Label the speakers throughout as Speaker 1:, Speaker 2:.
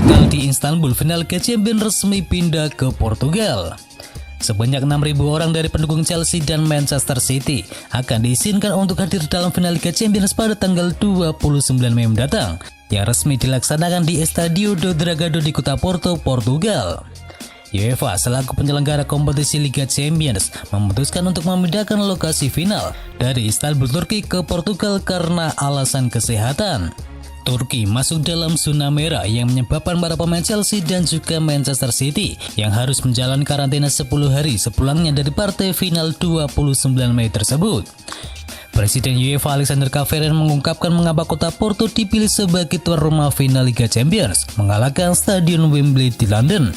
Speaker 1: Batal di Istanbul, final Liga Champions resmi pindah ke Portugal. Sebanyak 6.000 orang dari pendukung Chelsea dan Manchester City akan diizinkan untuk hadir dalam final Liga Champions pada tanggal 29 Mei mendatang, yang resmi dilaksanakan di Estádio do Dragado di kota Porto, Portugal. UEFA selaku penyelenggara kompetisi Liga Champions memutuskan untuk memindahkan lokasi final dari Istanbul, Turki ke Portugal karena alasan kesehatan. Turki masuk dalam zona merah yang menyebabkan para pemain Chelsea dan juga Manchester City yang harus menjalani karantina 10 hari sepulangnya dari partai final 29 Mei tersebut. Presiden UEFA Alexander Caveren mengungkapkan mengapa kota Porto dipilih sebagai tuan rumah final Liga Champions, mengalahkan Stadion Wembley di London.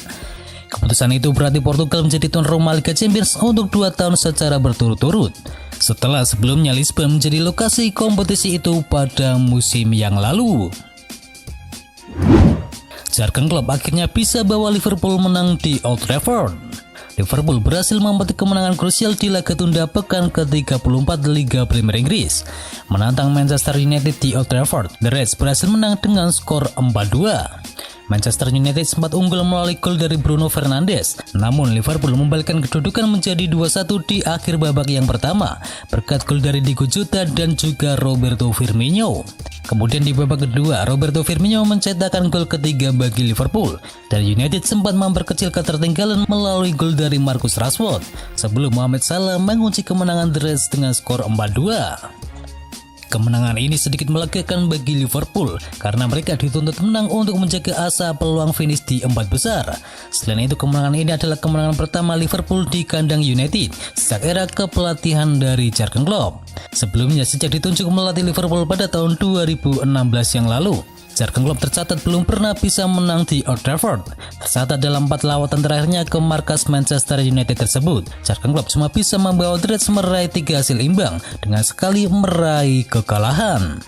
Speaker 1: Keputusan itu berarti Portugal menjadi tuan rumah Liga Champions untuk 2 tahun secara berturut-turut, setelah sebelumnya Lisbon menjadi lokasi kompetisi itu pada musim yang lalu. Jurgen Klopp akhirnya bisa bawa Liverpool menang di Old Trafford. Liverpool berhasil memetik kemenangan krusial di laga tunda pekan ke-34 Liga Premier Inggris. Menantang Manchester United di Old Trafford, The Reds berhasil menang dengan skor 4-2. Manchester United sempat unggul melalui gol dari Bruno Fernandes, namun Liverpool membalikkan kedudukan menjadi 2-1 di akhir babak yang pertama berkat gol dari Diogo Jota dan juga Roberto Firmino. Kemudian di babak kedua, Roberto Firmino mencetakkan gol ketiga bagi Liverpool dan United sempat memperkecil ketertinggalan melalui gol dari Marcus Rashford sebelum Mohamed Salah mengunci kemenangan The Reds dengan skor 4-2. Kemenangan ini sedikit melegakan bagi Liverpool karena mereka dituntut menang untuk menjaga asa peluang finish di 4 besar. Selain itu, kemenangan ini adalah kemenangan pertama Liverpool di kandang United sejak era kepelatihan dari Jurgen Klopp. Sebelumnya, sejak ditunjuk melatih Liverpool pada tahun 2016 yang lalu, Jurgen Klopp tercatat belum pernah bisa menang di Old Trafford. Tercatat dalam 4 lawatan terakhirnya ke markas Manchester United tersebut, Jurgen Klopp cuma bisa membawa The Reds meraih 3 hasil imbang dengan sekali meraih kekalahan.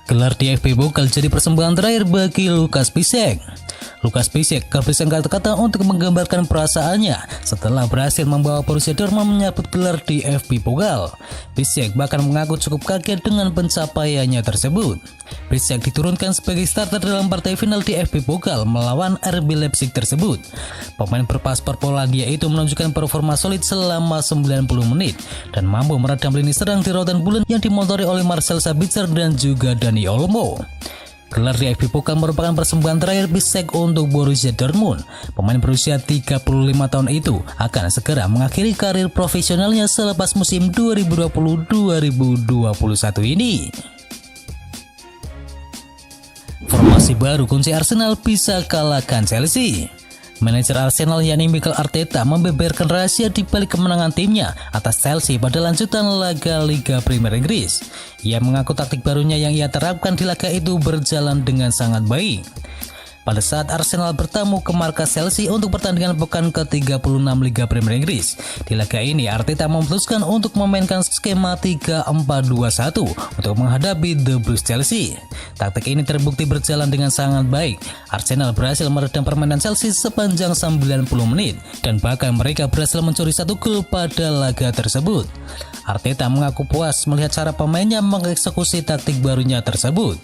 Speaker 1: Gelar DFB Pokal jadi persembahan terakhir bagi Lukas Piszczek. Lukas Piszczek kehabisan kata-kata untuk menggambarkan perasaannya setelah berhasil membawa Borussia Dortmund menyabet gelar DFB Pokal. Piszczek bahkan mengaku cukup kaget dengan pencapaiannya tersebut. Piszczek diturunkan sebagai starter dalam partai final DFB Pokal melawan RB Leipzig tersebut. Pemain berpaspor Polandia itu menunjukkan performa solid selama 90 menit dan mampu meredam lini serang di Rautan Bulan yang dimotori oleh Marcel Sabitzer dan juga Dani Olmo. Gelar DFB Pokal merupakan persembahan terakhir Piszczek untuk Borussia Dortmund. Pemain berusia 35 tahun itu akan segera mengakhiri karir profesionalnya selepas musim 2020-2021 ini. Formasi baru kunci Arsenal bisa kalahkan Chelsea. Manajer Arsenal yakni Mikel Arteta membeberkan rahasia di balik kemenangan timnya atas Chelsea pada lanjutan laga Liga Premier Inggris. Ia mengaku taktik barunya yang ia terapkan di laga itu berjalan dengan sangat baik. Pada saat Arsenal bertamu ke markas Chelsea untuk pertandingan pekan ke-36 Liga Premier Inggris, di laga ini Arteta memutuskan untuk memainkan skema 3-4-2-1 untuk menghadapi The Blues Chelsea. Taktik ini terbukti berjalan dengan sangat baik. Arsenal berhasil meredam permainan Chelsea sepanjang 90 menit dan bahkan mereka berhasil mencuri 1 gol pada laga tersebut. Arteta mengaku puas melihat cara pemainnya mengeksekusi taktik barunya tersebut.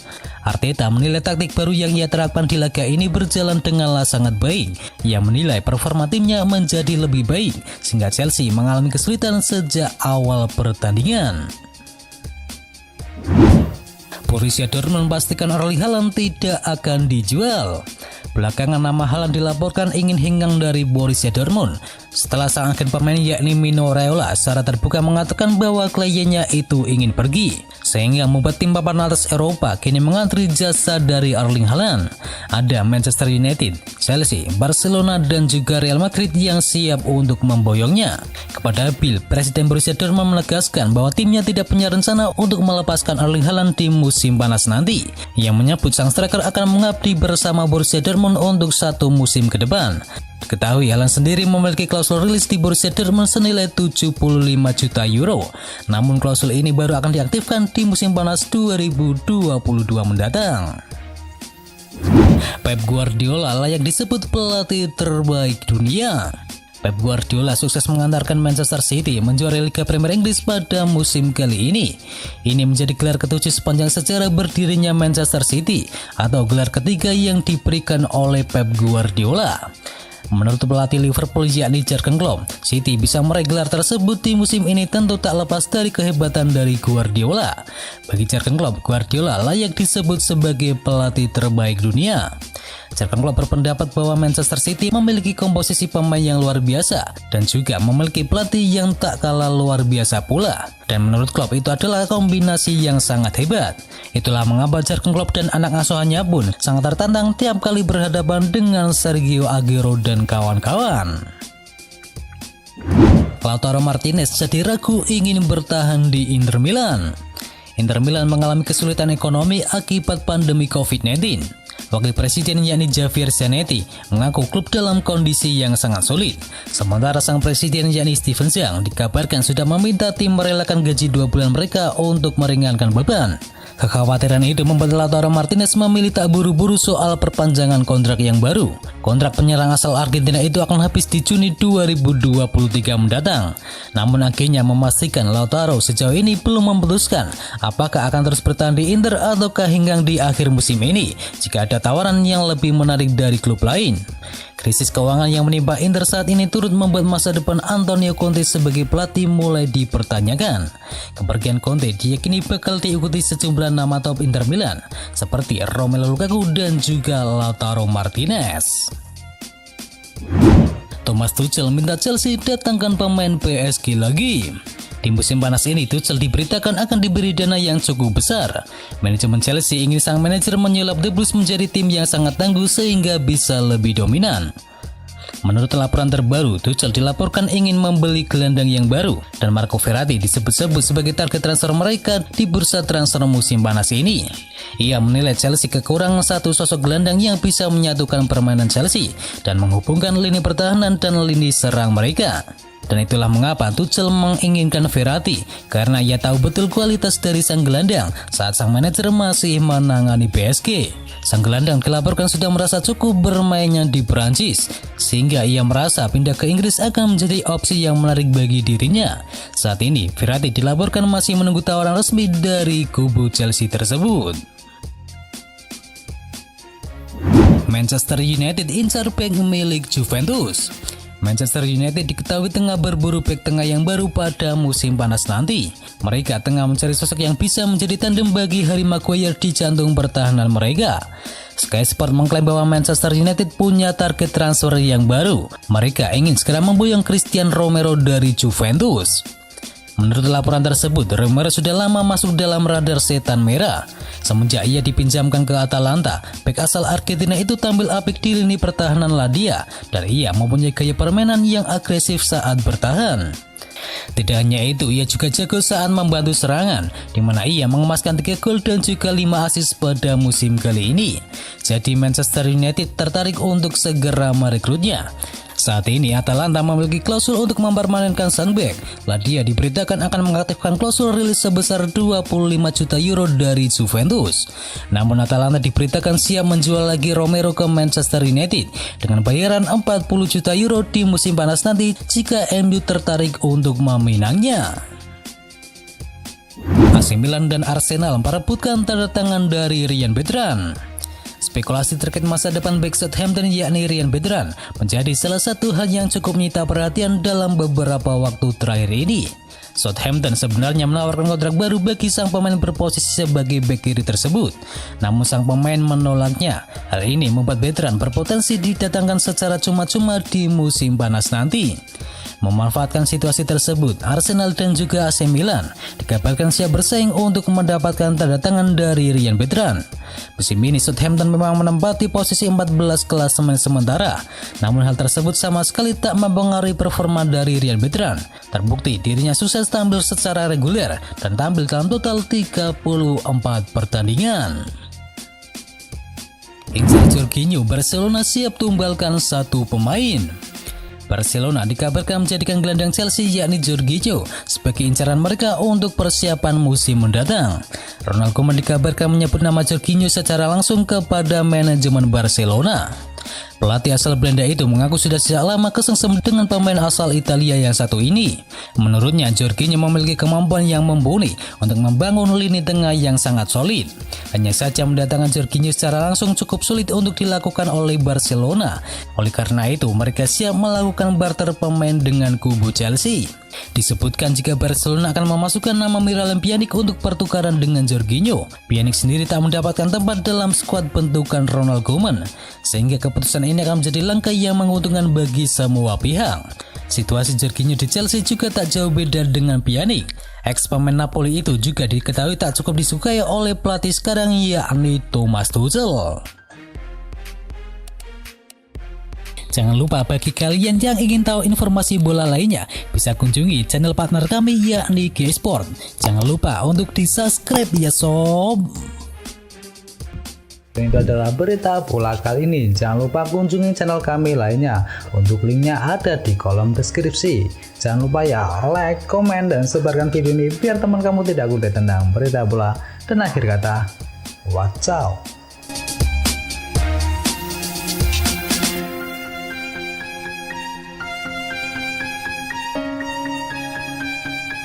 Speaker 1: Arteta menilai taktik baru yang ia terapkan di laga ini berjalan denganlah sangat baik. Ia menilai performa timnya menjadi lebih baik sehingga Chelsea mengalami kesulitan sejak awal pertandingan. Borussia Dortmund memastikan Erling Haaland tidak akan dijual. Belakangan nama Haaland dilaporkan ingin hengkang dari Borussia Dortmund setelah sang agen pemain yakni Mino Raiola secara terbuka mengatakan bahwa kliennya itu ingin pergi, sehingga membuat tim papan atas Eropa kini mengantri jasa dari Erling Haaland. Ada Manchester United, Chelsea, Barcelona dan juga Real Madrid yang siap untuk memboyongnya. Kepada Bill, Presiden Borussia Dortmund menegaskan bahwa timnya tidak punya rencana untuk melepaskan Erling Haaland di musim panas nanti. Ia menyebut sang striker akan mengabdi bersama Borussia Dortmund untuk 1 musim ke depan. Diketahui Haaland sendiri memiliki klausul rilis di Borussia Dortmund senilai 75 juta euro. Namun klausul ini baru akan diaktifkan di musim panas 2022 mendatang. Pep Guardiola layak disebut pelatih terbaik dunia. Pep Guardiola sukses mengantarkan Manchester City menjuarai Liga Premier Inggris pada musim kali ini. Ini menjadi gelar ke-7 sepanjang sejarah berdirinya Manchester City atau gelar ketiga yang diberikan oleh Pep Guardiola. Menurut pelatih Liverpool yakni Jurgen Klopp, City bisa meraih gelar tersebut di musim ini tentu tak lepas dari kehebatan dari Guardiola. Bagi Jurgen Klopp, Guardiola layak disebut sebagai pelatih terbaik dunia. Jurgen Klopp berpendapat bahwa Manchester City memiliki komposisi pemain yang luar biasa dan juga memiliki pelatih yang tak kalah luar biasa pula. Dan menurut Klopp itu adalah kombinasi yang sangat hebat. Itulah mengapa Jurgen Klopp dan anak asuhannya pun sangat tertantang tiap kali berhadapan dengan Sergio Aguero dan kawan-kawan. Lautaro Martinez jadi ragu ingin bertahan di Inter Milan. Inter Milan mengalami kesulitan ekonomi akibat pandemi COVID-19. Wakil Presiden yakni Javier Zanetti mengaku klub dalam kondisi yang sangat sulit. Sementara sang presiden yakni Steven Zhang dikabarkan sudah meminta tim merelakan gaji 2 bulan mereka untuk meringankan beban. Kekhawatiran itu membuat Lautaro Martinez memilih tak buru-buru soal perpanjangan kontrak yang baru. Kontrak penyerang asal Argentina itu akan habis di Juni 2023 mendatang. Namun akhirnya memastikan Lautaro sejauh ini belum memutuskan apakah akan terus bertahan di Inter ataukah hingga di akhir musim ini jika ada tawaran yang lebih menarik dari klub lain. Krisis keuangan yang menimpa Inter saat ini turut membuat masa depan Antonio Conte sebagai pelatih mulai dipertanyakan. Kepergian Conte diyakini bakal diikuti sejumlah nama top Inter Milan seperti Romelu Lukaku dan juga Lautaro Martinez. Thomas Tuchel minta Chelsea datangkan pemain PSG lagi. Di musim panas ini, Tuchel diberitakan akan diberi dana yang cukup besar. Manajemen Chelsea ingin sang manajer menyulap The Blues menjadi tim yang sangat tangguh sehingga bisa lebih dominan. Menurut laporan terbaru, Tuchel dilaporkan ingin membeli gelandang yang baru dan Marco Verratti disebut-sebut sebagai target transfer mereka di bursa transfer musim panas ini. Ia menilai Chelsea kekurangan satu sosok gelandang yang bisa menyatukan permainan Chelsea dan menghubungkan lini pertahanan dan lini serang mereka. Dan itulah mengapa Tuchel menginginkan Verratti, karena ia tahu betul kualitas dari sang gelandang saat sang manajer masih menangani PSG. Sang gelandang dilaporkan sudah merasa cukup bermainnya di Prancis, sehingga ia merasa pindah ke Inggris akan menjadi opsi yang menarik bagi dirinya. Saat ini, Verratti dilaporkan masih menunggu tawaran resmi dari kubu Chelsea tersebut. Manchester United incar bek milik Juventus. Manchester United diketahui tengah berburu bek tengah yang baru pada musim panas nanti. Mereka tengah mencari sosok yang bisa menjadi tandem bagi Harry Maguire di jantung pertahanan mereka. Sky Sport mengklaim bahwa Manchester United punya target transfer yang baru. Mereka ingin segera memboyong Christian Romero dari Juventus. Menurut laporan tersebut, Romero sudah lama masuk dalam radar setan merah. Semenjak ia dipinjamkan ke Atalanta, bek asal Argentina itu tampil apik di lini pertahanan Ladia dan ia mempunyai gaya permainan yang agresif saat bertahan. Tidak hanya itu, ia juga jago saat membantu serangan, di mana ia mengemaskan 3 gol dan juga 5 assist pada musim kali ini. Jadi Manchester United tertarik untuk segera merekrutnya. Saat ini Atalanta memiliki klausul untuk mempermanenkan sang bek. Ladia diberitakan akan mengaktifkan klausul rilis sebesar 25 juta euro dari Juventus. Namun Atalanta diberitakan siap menjual lagi Romero ke Manchester United dengan bayaran 40 juta euro di musim panas nanti jika MU tertarik untuk meminangnya. AC Milan dan Arsenal memperebutkan tanda tangan dari Ryan Bertrand. Spekulasi terkait masa depan bek Southampton yakni Ryan Bertrand menjadi salah satu hal yang cukup menyita perhatian dalam beberapa waktu terakhir ini. Southampton sebenarnya menawarkan kontrak baru bagi sang pemain berposisi sebagai bek kiri tersebut, namun sang pemain menolaknya. Hal ini membuat Bertrand berpotensi didatangkan secara cuma-cuma di musim panas nanti. Memanfaatkan situasi tersebut, Arsenal dan juga AC Milan dikabarkan siap bersaing untuk mendapatkan tanda tangan dari Ryan Bertrand. Musim ini Southampton memang menempati posisi 14 klasemen sementara, namun hal tersebut sama sekali tak mempengaruhi performa dari Ryan Bertrand. Terbukti dirinya sukses tampil secara reguler dan tampil dalam total 34 pertandingan. Inzaghi Jorginho, Barcelona siap tumbalkan satu pemain. Barcelona dikabarkan menjadikan gelandang Chelsea yakni Jorginho sebagai incaran mereka untuk persiapan musim mendatang. Ronald Koeman dikabarkan menyebut nama Jorginho secara langsung kepada manajemen Barcelona. Pelatih asal Belanda itu mengaku sudah sejak lama kesengsem dengan pemain asal Italia yang satu ini. Menurutnya, Jorginho memiliki kemampuan yang mumpuni untuk membangun lini tengah yang sangat solid. Hanya saja mendatangkan Jorginho secara langsung cukup sulit untuk dilakukan oleh Barcelona. Oleh karena itu, mereka siap melakukan barter pemain dengan kubu Chelsea. Disebutkan jika Barcelona akan memasukkan nama Miralem Pjanic untuk pertukaran dengan Jorginho. Pjanic sendiri tak mendapatkan tempat dalam skuad bentukan Ronald Koeman, sehingga keputusan ini akan menjadi langkah yang menguntungkan bagi semua pihak. Situasi Jorginho di Chelsea juga tak jauh beda dengan Pjanic. Ex pemain Napoli itu juga diketahui tak cukup disukai oleh pelatih sekarang, yakni Thomas Tuchel. Jangan lupa bagi kalian yang ingin tahu informasi bola lainnya, bisa kunjungi channel partner kami yakni G-Sport. Jangan lupa untuk di-subscribe ya sob.
Speaker 2: Itu adalah berita bola kali ini. Jangan lupa kunjungi channel kami lainnya. Untuk linknya ada di kolom deskripsi. Jangan lupa ya like, komen, dan sebarkan video ini biar teman kamu tidak kudet tentang berita bola. Dan akhir kata, wacau.